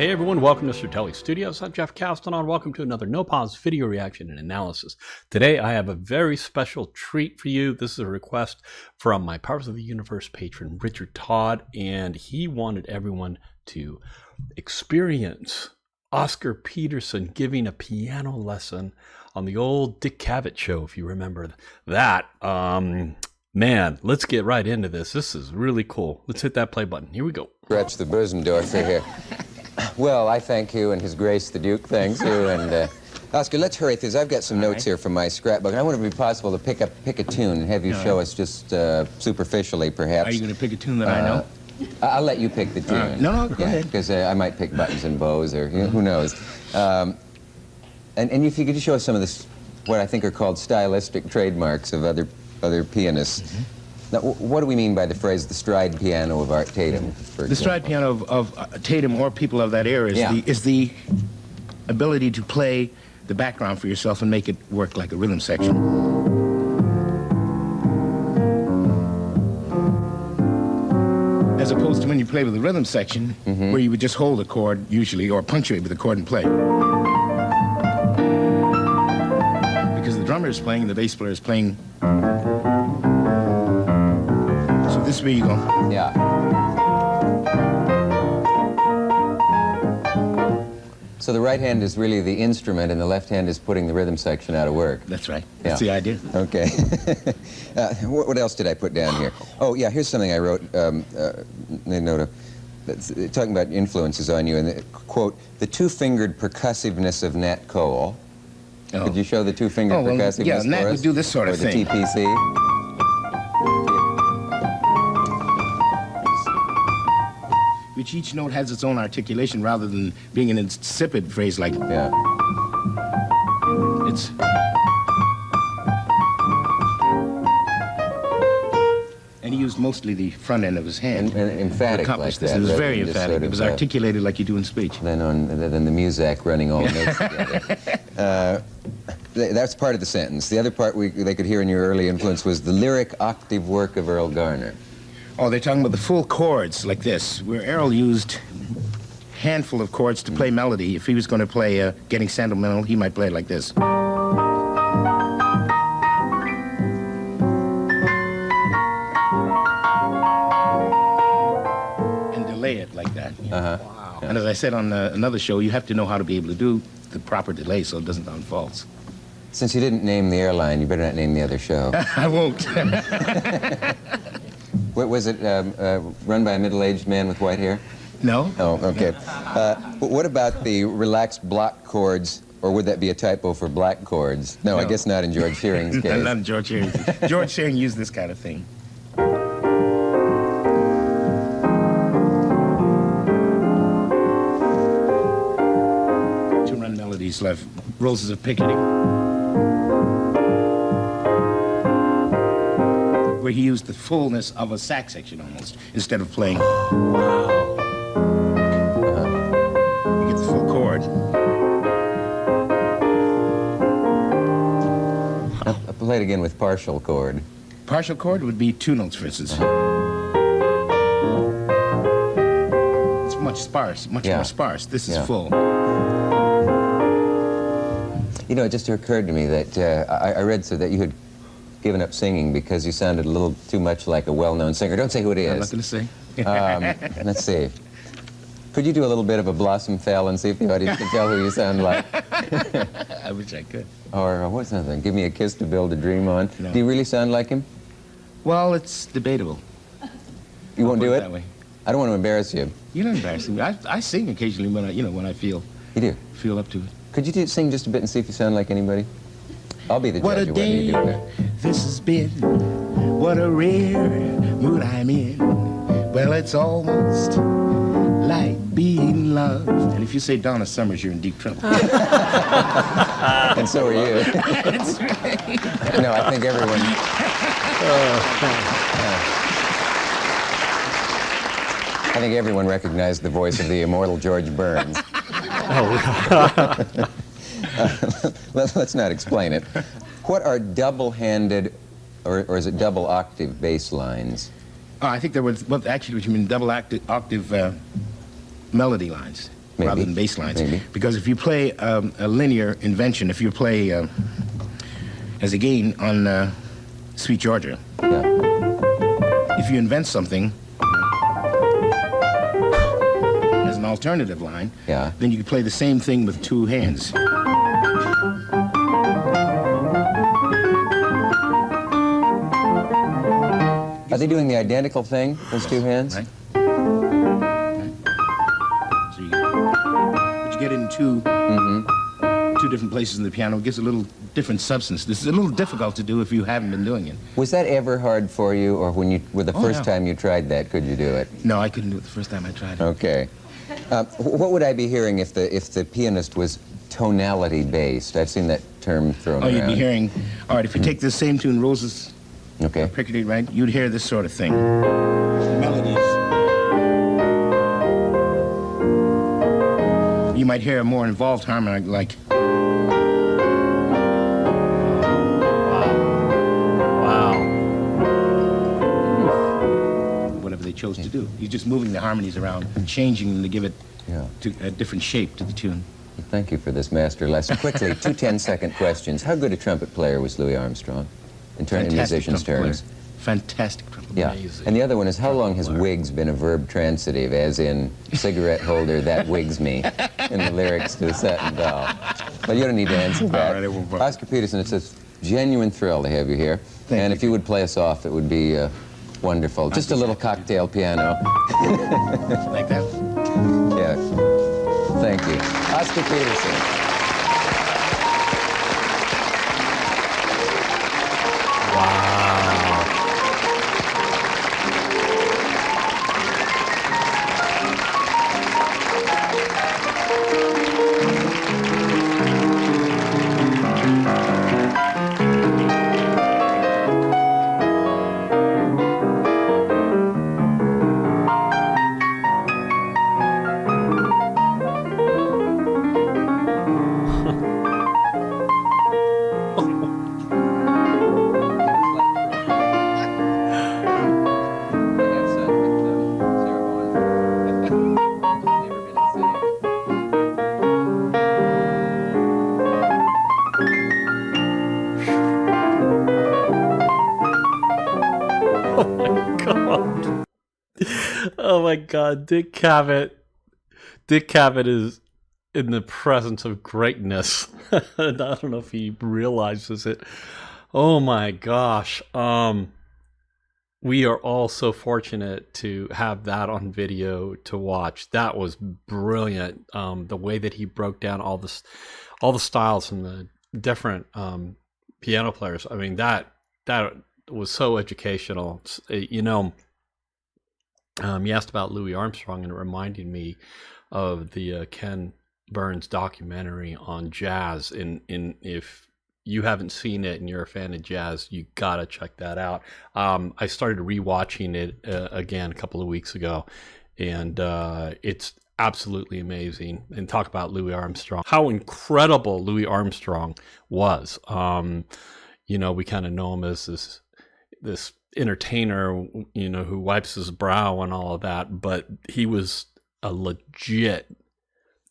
Hey everyone, welcome to Stratele Studios. I'm Jeff Castanon. Welcome to another No Pause video reaction and analysis. Today I have a very special treat for you. This is a request from my Powers of the Universe patron, Richard Todd, and he wanted everyone to experience Oscar Peterson giving a piano lesson on the old Dick Cavett show, if you remember that. Man, let's get right into this. This is really cool. Let's hit that play button. Here we go. Scratch the Bosendorfer here. Well, I thank you, and His Grace the Duke thanks you, and Oscar, let's hurry through this. I've got some notes here from my scrapbook, and I wonder if it would be possible to pick a tune and have you show us just superficially, perhaps. Are you going to pick a tune that I know? I'll let you pick the tune. No, go ahead. Because I might pick buttons and bows, or who knows. And if you could just show us some of this, what I think are called stylistic trademarks of other pianists. Mm-hmm. Now, what do we mean by the phrase, the stride piano of Art Tatum, for example? The stride piano of Tatum or people of that era is the ability to play the background for yourself and make it work like a rhythm section. As opposed to when you play with a rhythm section, where you would just hold a chord, usually, or punctuate with a chord and play. Because the drummer is playing and the bass player is playing. So this way you go. Yeah. So the right hand is really the instrument, and the left hand is putting the rhythm section out of work. That's right. That's the idea. Okay. What else did I put down here? Oh, yeah, here's something I wrote. Talking about influences on you, and the, quote, the two-fingered percussiveness of Nat Cole. Oh. Could you show the two-fingered percussiveness yeah, for Nat us? would do this sort of thing. Or the TPC. Which each note has its own articulation rather than being an insipid phrase like... Yeah. It's... And he used mostly the front end of his hand. And emphatic to accomplish like this. that. It was very emphatic. Sort of, it was articulated like you do in speech. Then the Muzak running all notes together. That's part of the sentence. The other part they could hear in your early influence was the lyric octave work of Earl Garner. Oh, they're talking about the full chords like this, where Errol used a handful of chords to play melody. If he was going to play Getting Sentimental, he might play it like this. And delay it like that. Wow. And as I said on another show, you have to know how to be able to do the proper delay so it doesn't sound false. Since you didn't name the airline, you better not name the other show. I won't. What was it, run by a middle-aged man with white hair? No. Oh, okay. What about the relaxed block chords, or would that be a typo for black chords? No, I guess not in George Shearing's case. Not in George Shearing. George Shearing used this kind of thing. To run melodies like Roses of Picardy, where he used the fullness of a sax section almost, instead of playing. Wow. You get the full chord. I played again with partial chord. Partial chord would be two notes, for instance. It's much sparse, much more sparse. This is full. You know, it just occurred to me that I read so that you had given up singing because you sounded a little too much like a well-known singer. Don't say who it is. I'm not going to say. Let's see. Could you do a little bit of a Blossom Fell and see if the audience can tell who you sound like? I wish I could. Or what's another? Give Me a Kiss to Build a Dream On. No. Do you really sound like him? Well, it's debatable. You won't do it? That way. I don't want to embarrass you. You're not embarrassing me. I sing occasionally when I feel. You do? Feel up to it. Could you sing just a bit and see if you sound like anybody? I'll be the What judge a of whether you day do that. this has been. What a rare mood I'm in. Well, it's almost like being loved. And if you say Donna Summers, you're in deep trouble. And so are you. That's right. No, I think everyone... I think everyone recognized the voice of the immortal George Burns. Let's not explain it. What are double-handed, or is it double octave bass lines? Oh, I think there was, well, actually, what you mean, double octave melody lines. rather than bass lines. Maybe. Because if you play a linear invention, if you play as a gain on Sweet Georgia, if you invent something as an alternative line, then you can play the same thing with two hands. Are they doing the identical thing, those two hands? Right. So you get it in two different places in the piano. It gives a little different substance. This is a little difficult to do if you haven't been doing it. Was that ever hard for you, or when you were the first time you tried that, could you do it? No, I couldn't do it the first time I tried it. Okay. What would I be hearing if the pianist was tonality based? I've seen that term thrown around. Oh, you'd be hearing, all right, if you take this same tune, Roses, Piccadilly, right? You'd hear this sort of thing. Melodies. You might hear a more involved harmony like. Wow. Whatever they chose to do. You're just moving the harmonies around, changing them to give it to a different shape to the tune. Thank you for this master lesson. Quickly, two 10-second questions. How good a trumpet player was Louis Armstrong? In musicians' terms. Fantastic trumpet player. Yeah. And the other one is, how long has wigs been a verb transitive, as in cigarette holder, that wigs me, in the lyrics to the Satin Doll? But you don't need to answer that. Oscar Peterson, it's a genuine thrill to have you here. Thank you. If you would play us off, it would be wonderful. Just a little cocktail piano. Like that? Yeah. Thank you. Oscar Peterson. Oh my God, Dick Cavett. Dick Cavett is in the presence of greatness. And I don't know if he realizes it. Oh my gosh. We are all so fortunate to have that on video to watch. That was brilliant. The way that he broke down all the styles and the different piano players. I mean, that was so educational. You know, you asked about Louis Armstrong, and it reminded me of the Ken Burns documentary on jazz. And if you haven't seen it and you're a fan of jazz, you gotta check that out. I started rewatching it again a couple of weeks ago, and it's absolutely amazing. And talk about Louis Armstrong, how incredible Louis Armstrong was. You know, we kind of know him as this entertainer, you know, who wipes his brow and all of that, but he was a legit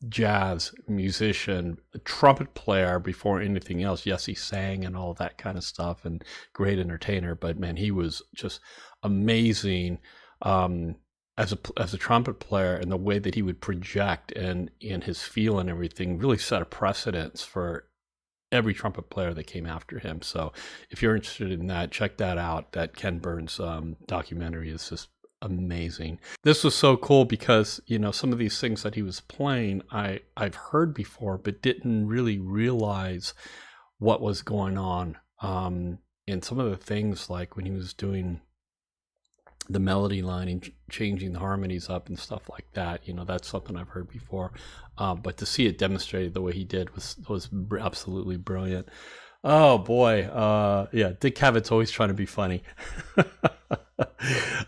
jazz musician, a trumpet player before anything else. Yes, he sang and all that kind of stuff, and great entertainer, but man, he was just amazing as a trumpet player, and the way that he would project and his feel and everything really set a precedence for every trumpet player that came after him. So if you're interested in that, check that out. That Ken Burns documentary is just amazing. This was so cool because, you know, some of these things that he was playing, I've heard before, but didn't really realize what was going on. And some of the things, like when he was doing the melody line and changing the harmonies up and stuff like that, you know, that's something I've heard before. But to see it demonstrated the way he did was absolutely brilliant. Oh boy. Yeah, Dick Cavett's always trying to be funny.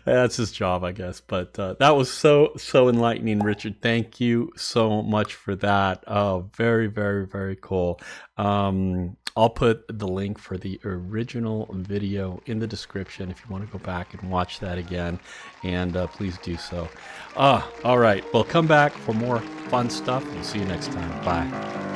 That's his job, I guess. But that was so enlightening, Richard. Thank you so much for that. Oh, very, very, very cool. I'll put the link for the original video in the description if you want to go back and watch that again, and please do so. All right, well, come back for more fun stuff. We'll see you next time. Bye.